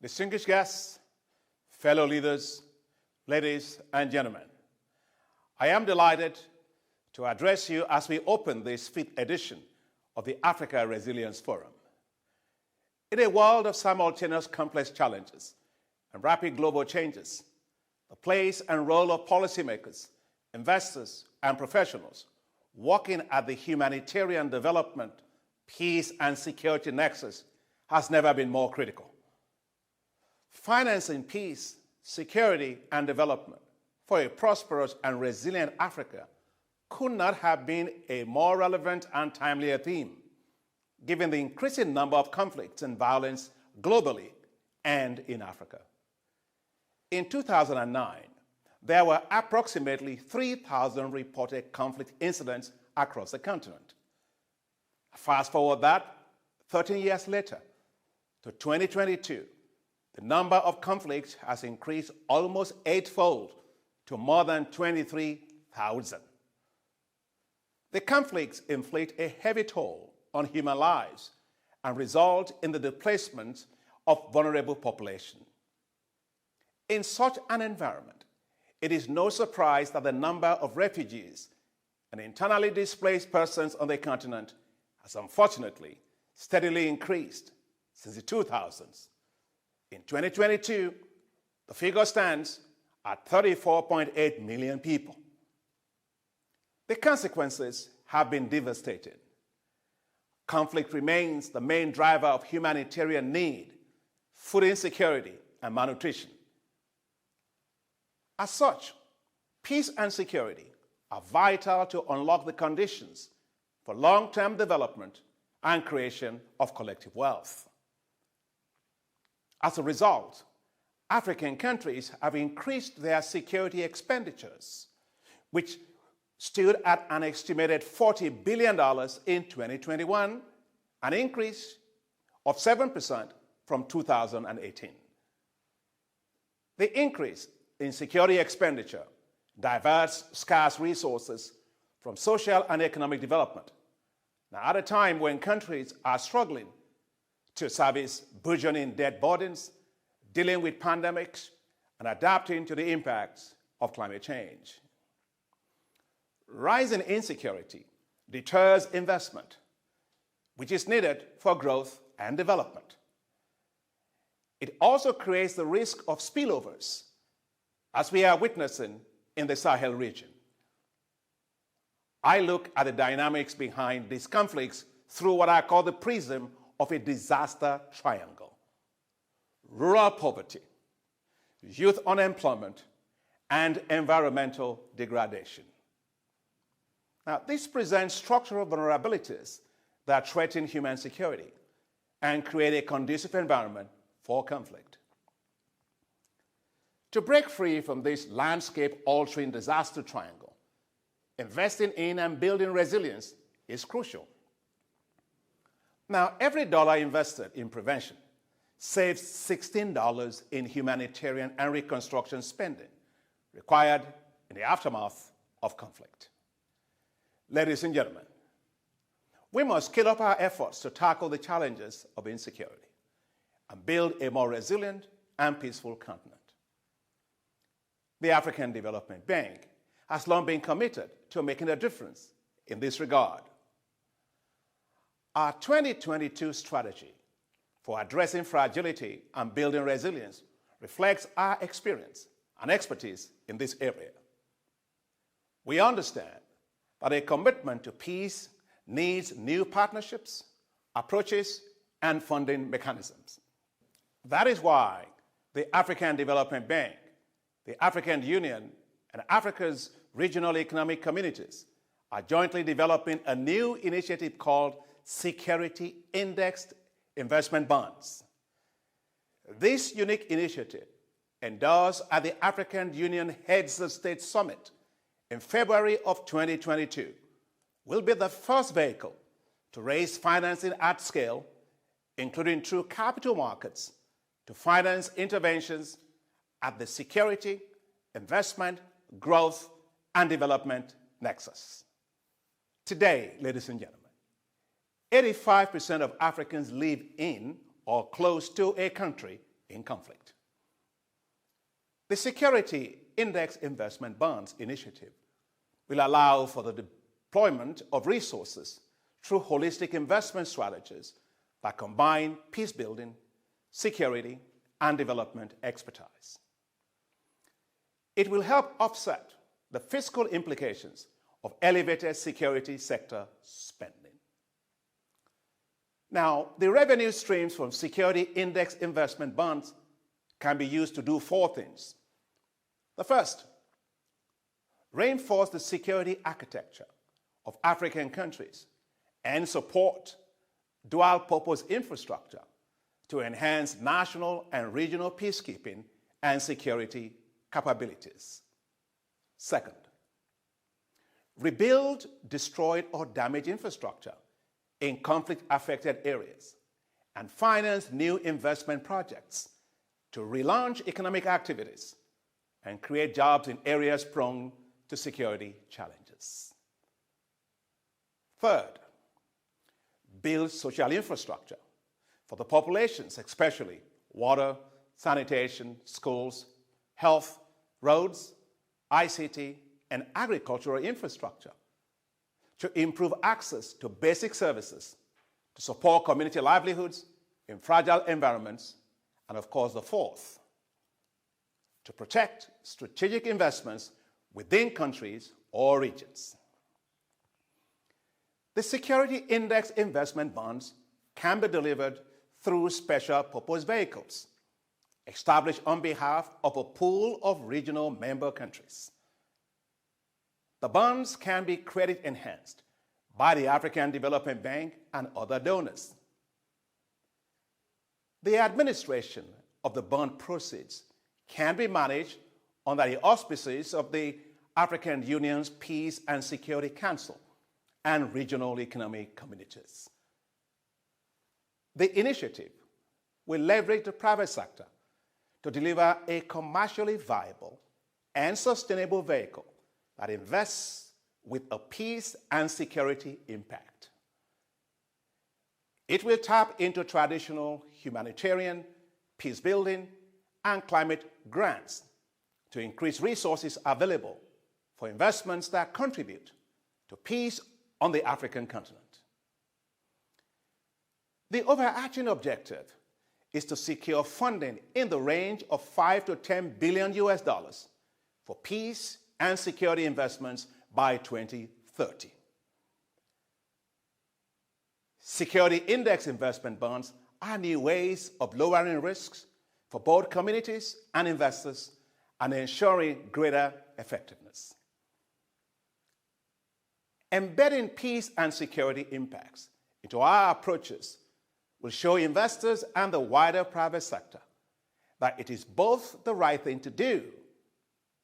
Distinguished guests, fellow leaders, ladies and gentlemen, I am delighted to address you as we open this 5th edition of the Africa Resilience Forum. In a world of simultaneous complex challenges and rapid global changes, the place and role of policymakers, investors, and professionals working at the humanitarian development, peace, and security nexus has never been more critical. Financing peace, security, and development for a prosperous and resilient Africa could not have been a more relevant and timelier theme, given the increasing number of conflicts and violence globally and in Africa. In 2009, there were approximately 3,000 reported conflict incidents across the continent. Fast forward that 13 years later to 2022, the number of conflicts has increased almost eightfold to more than 23,000. The conflicts inflict a heavy toll on human lives and result in the displacement of vulnerable populations. In such an environment, it is no surprise that the number of refugees and internally displaced persons on the continent has unfortunately steadily increased since the 2000s. In 2022, the figure stands at 34.8 million people. The consequences have been devastating. Conflict remains the main driver of humanitarian need, food insecurity, and malnutrition. As such, peace and security are vital to unlock the conditions for long-term development and creation of collective wealth. As a result, African countries have increased their security expenditures, which stood at an estimated $40 billion in 2021, an increase of 7% from 2018. The increase in security expenditure diverts scarce resources from social and economic development. Now, at a time when countries are struggling to service burgeoning debt burdens, dealing with pandemics, and adapting to the impacts of climate change. Rising insecurity deters investment, which is needed for growth and development. It also creates the risk of spillovers, as we are witnessing in the Sahel region. I look at the dynamics behind these conflicts through what I call the prism of a disaster triangle: rural poverty, youth unemployment, and environmental degradation. Now, this presents structural vulnerabilities that threaten human security and create a conducive environment for conflict. To break free from this landscape-altering disaster triangle, investing in and building resilience is crucial. Now, every dollar invested in prevention saves $16 in humanitarian and reconstruction spending required in the aftermath of conflict. Ladies and gentlemen, we must scale up our efforts to tackle the challenges of insecurity and build a more resilient and peaceful continent. The African Development Bank has long been committed to making a difference in this regard. Our 2022 strategy for addressing fragility and building resilience reflects our experience and expertise in this area. We understand that a commitment to peace needs new partnerships, approaches, and funding mechanisms. That is why the African Development Bank, the African Union, and Africa's regional economic communities are jointly developing a new initiative called Security Indexed Investment Bonds. This unique initiative, endorsed at the African Union Heads of State Summit in February of 2022, will be the first vehicle to raise financing at scale, including through capital markets, to finance interventions at the security, investment, growth, and development nexus. Today, ladies and gentlemen, 85% of Africans live in or close to a country in conflict. The Security Index Investment Bonds initiative will allow for the deployment of resources through holistic investment strategies that combine peace building, security, and development expertise. It will help offset the fiscal implications of elevated security sector spending. Now, the revenue streams from security index investment bonds can be used to do four things. The first, reinforce the security architecture of African countries and support dual-purpose infrastructure to enhance national and regional peacekeeping and security capabilities. Second, rebuild destroyed or damaged infrastructure in conflict-affected areas and finance new investment projects to relaunch economic activities and create jobs in areas prone to security challenges. Third, build social infrastructure for the populations, especially water, sanitation, schools, health, roads, ICT, and agricultural infrastructure to improve access to basic services, to support community livelihoods in fragile environments, and of course the fourth, to protect strategic investments within countries or regions. The Security Index Investment Bonds can be delivered through special purpose vehicles established on behalf of a pool of regional member countries. The bonds can be credit enhanced by the African Development Bank and other donors. The administration of the bond proceeds can be managed under the auspices of the African Union's Peace and Security Council and regional economic communities. The initiative will leverage the private sector to deliver a commercially viable and sustainable vehicle that invests with a peace and security impact. It will tap into traditional humanitarian, peace building, and climate grants to increase resources available for investments that contribute to peace on the African continent. The overarching objective is to secure funding in the range of $5 to $10 billion for peace and security investments by 2030. Security index investment bonds are new ways of lowering risks for both communities and investors and ensuring greater effectiveness. Embedding peace and security impacts into our approaches will show investors and the wider private sector that it is both the right thing to do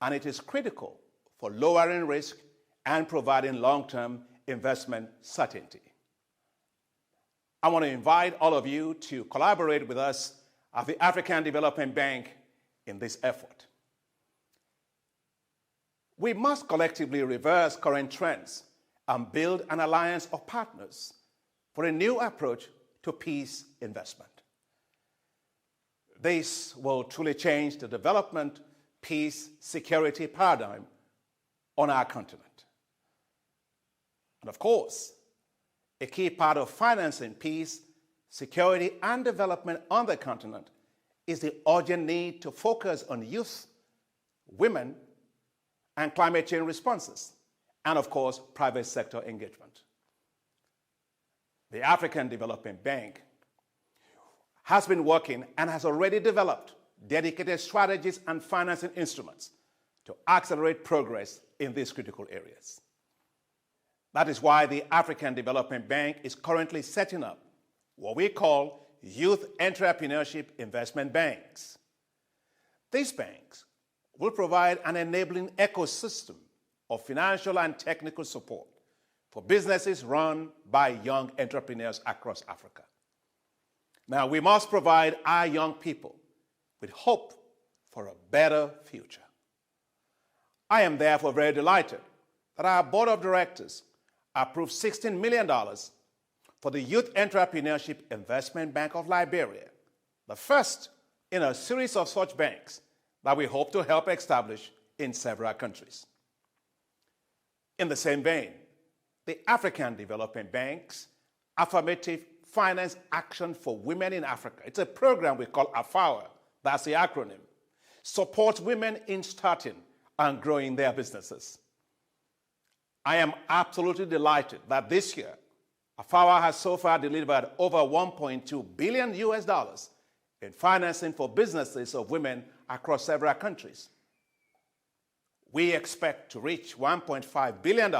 and it is critical for lowering risk and providing long-term investment certainty. I want to invite all of you to collaborate with us at the African Development Bank in this effort. We must collectively reverse current trends and build an alliance of partners for a new approach to peace investment. This will truly change the development, peace, security paradigm on our continent. And of course, a key part of financing peace, security, and development on the continent is the urgent need to focus on youth, women, and climate change responses, and of course, private sector engagement. The African Development Bank has been working and has already developed dedicated strategies and financing instruments to accelerate progress in these critical areas. That is why the African Development Bank is currently setting up what we call Youth Entrepreneurship Investment Banks. These banks will provide an enabling ecosystem of financial and technical support for businesses run by young entrepreneurs across Africa. Now, we must provide our young people with hope for a better future. I am therefore very delighted that our board of directors approved $16 million for the Youth Entrepreneurship Investment Bank of Liberia, the first in a series of such banks that we hope to help establish in several countries. In the same vein, the African Development Bank's Affirmative Finance Action for Women in Africa, it's a program we call AFAWA, that's the acronym, supports women in starting and growing their businesses. I am absolutely delighted that this year, AFAWA has so far delivered over $1.2 billion in financing for businesses of women across several countries. We expect to reach $1.5 billion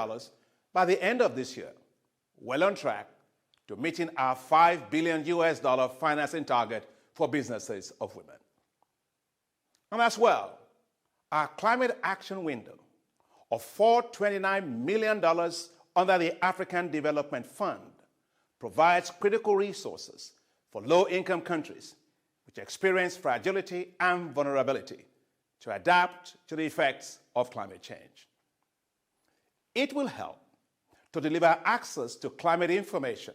by the end of this year, well on track to meeting our $5 billion financing target for businesses of women. And as well, our climate action window of $429 million under the African Development Fund provides critical resources for low-income countries which experience fragility and vulnerability to adapt to the effects of climate change. It will help to deliver access to climate information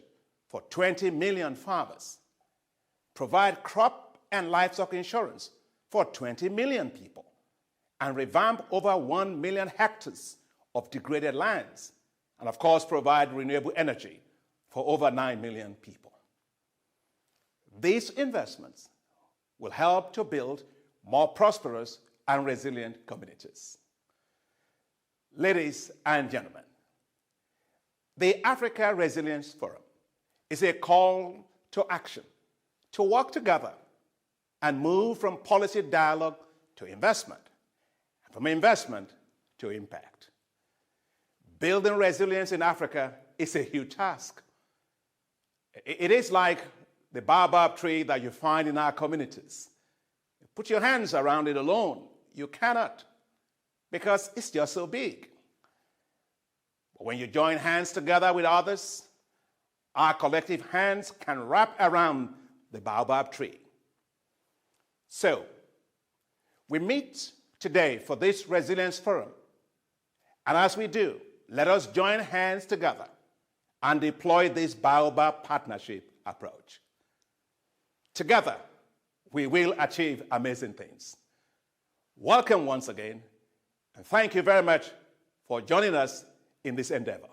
for 20 million farmers, provide crop and livestock insurance for 20 million people, and revamp over 1 million hectares of degraded lands, and of course provide renewable energy for over 9 million people. These investments will help to build more prosperous and resilient communities. Ladies and gentlemen, the Africa Resilience Forum is a call to action to work together and move from policy dialogue to investment, and from investment to impact. Building resilience in Africa is a huge task. It is like the baobab tree that you find in our communities. Put your hands around it alone. You cannot, because it's just so big. But when you join hands together with others, our collective hands can wrap around the baobab tree. So, we meet today for this Resilience Forum. And as we do, let us join hands together and deploy this baobab partnership approach. Together, we will achieve amazing things. Welcome once again, and thank you very much for joining us in this endeavor.